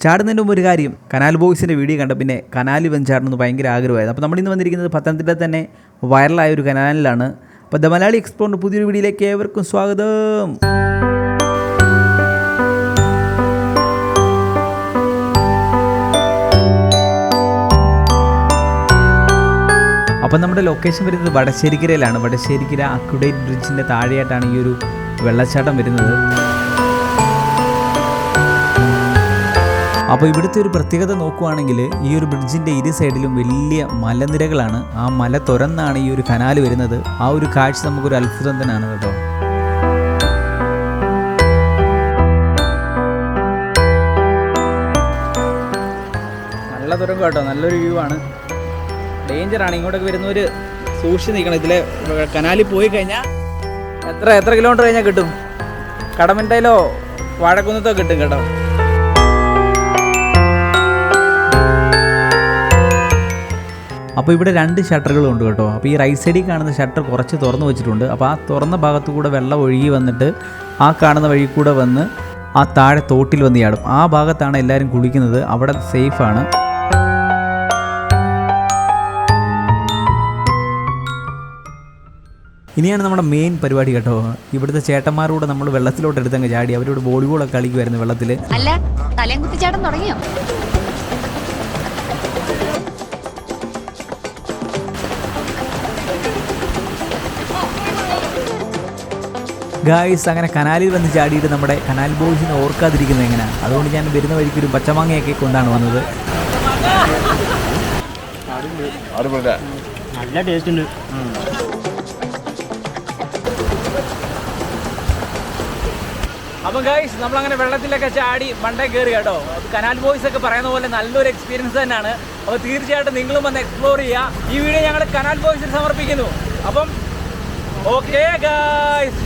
ചാടുന്നതിന് മുമ്പ് ഒരു കാര്യം, കനാൽ ബോയ്സിൻ്റെ വീഡിയോ കണ്ട പിന്നെ കനാലിൽ വന്ന് ചാടണമെന്ന് ഭയങ്കര ആഗ്രഹമായിരുന്നു. അപ്പോൾ നമ്മളിന്ന് വന്നിരിക്കുന്നത് പത്തനംതിട്ട തന്നെ വൈറലായ ഒരു കനാലിലാണ്. അപ്പോൾ ദ മലയാളി എക്സ്പ്ലോറിൻ്റെ പുതിയൊരു വീഡിയോയിലേക്ക് ഏവർക്കും സ്വാഗതം. അപ്പം നമ്മുടെ ലൊക്കേഷൻ വരുന്നത് വടശ്ശേരിക്കരയിലാണ്. വടശ്ശേരിക്കര അക്യുഡേറ്റ് ബ്രിഡ്ജിൻ്റെ താഴെയായിട്ടാണ് ഈ ഒരു വെള്ളച്ചാട്ടം വരുന്നത്. അപ്പോൾ ഇവിടുത്തെ ഒരു പ്രത്യേകത നോക്കുവാണെങ്കിൽ ഈ ഒരു ബ്രിഡ്ജിൻ്റെ ഇരു സൈഡിലും വലിയ മലനിരകളാണ്. ആ മല തുറന്നാണ് ഈ ഒരു കനാൽ വരുന്നത്. ആ ഒരു കാഴ്ച നമുക്കൊരു അത്ഭുതം തന്നെയാണ് കേട്ടോ. നല്ല തുറം കേട്ടോ, നല്ലൊരു വ്യൂ ആണ്. ഡേഞ്ചറാണ്, ഇങ്ങോട്ടൊക്കെ വരുന്നവർ സൂക്ഷിച്ച് നിൽക്കണം. ഇതിലെ കനാലിൽ പോയി കഴിഞ്ഞാൽ എത്ര കിലോമീറ്റർ കഴിഞ്ഞാൽ കിട്ടും? കടമൻടയിലോ വാഴക്കുന്നത്തോ കിട്ടും കേട്ടോ. അപ്പോൾ ഇവിടെ 2 ഷട്ടറുകളും ഉണ്ട് കേട്ടോ. അപ്പോൾ ഈ റൈറ്റ് സൈഡിൽ കാണുന്ന ഷട്ടർ കുറച്ച് തുറന്നു വെച്ചിട്ടുണ്ട്. അപ്പോൾ ആ തുറന്ന ഭാഗത്തു കൂടെ വെള്ളം ഒഴുകി വന്നിട്ട് ആ കാണുന്ന വഴി കൂടെ വന്ന് ആ താഴെ തോട്ടിൽ വന്ന് ചാടും. ആ ഭാഗത്താണ് എല്ലാവരും കുളിക്കുന്നത്. അവിടെ സേഫാണ്. ഇനിയാണ് നമ്മുടെ മെയിൻ പരിപാടി കേട്ടോ. ഇവിടുത്തെ ചേട്ടന്മാരോട് നമ്മൾ വെള്ളത്തിലോട്ട് എടുത്തങ്ങ് ചാടി. അവരോട് വോളിബോളൊക്കെ കളിക്കുമായിരുന്നു വെള്ളത്തിൽ. അല്ല, തലയും കുത്തി ചാടാൻ തുടങ്ങിയോ? ഗായ്സ്, അങ്ങനെ കനാലിൽ വന്ന് ചാടിയിട്ട് നമ്മുടെ കനാൽ ബോയ്സിനെ ഓർക്കാതിരിക്കുന്നത് എങ്ങനെയാണ്? അതുകൊണ്ട് ഞാൻ വരുന്ന വഴിക്ക് ഒരു പച്ചമാങ്ങയൊക്കെ കൊണ്ടാണ് വന്നത്. നല്ല ടേസ്റ്റ് ഉണ്ട്. അപ്പം ഗായ്സ്, നമ്മളങ്ങനെ വെള്ളത്തിലൊക്കെ ചാടി മണ്ടേ കയറി കേട്ടോ. കനാൽ ബോയ്സ് ഒക്കെ പറയുന്ന പോലെ നല്ലൊരു എക്സ്പീരിയൻസ് തന്നെയാണ്. അപ്പോൾ തീർച്ചയായിട്ടും നിങ്ങളും വന്ന് എക്സ്പ്ലോർ ചെയ്യുക. ഈ വീഡിയോ ഞങ്ങൾ കനാൽ ബോയ്സിന് സമർപ്പിക്കുന്നു. അപ്പം ഓക്കെ ഗായ്സ്.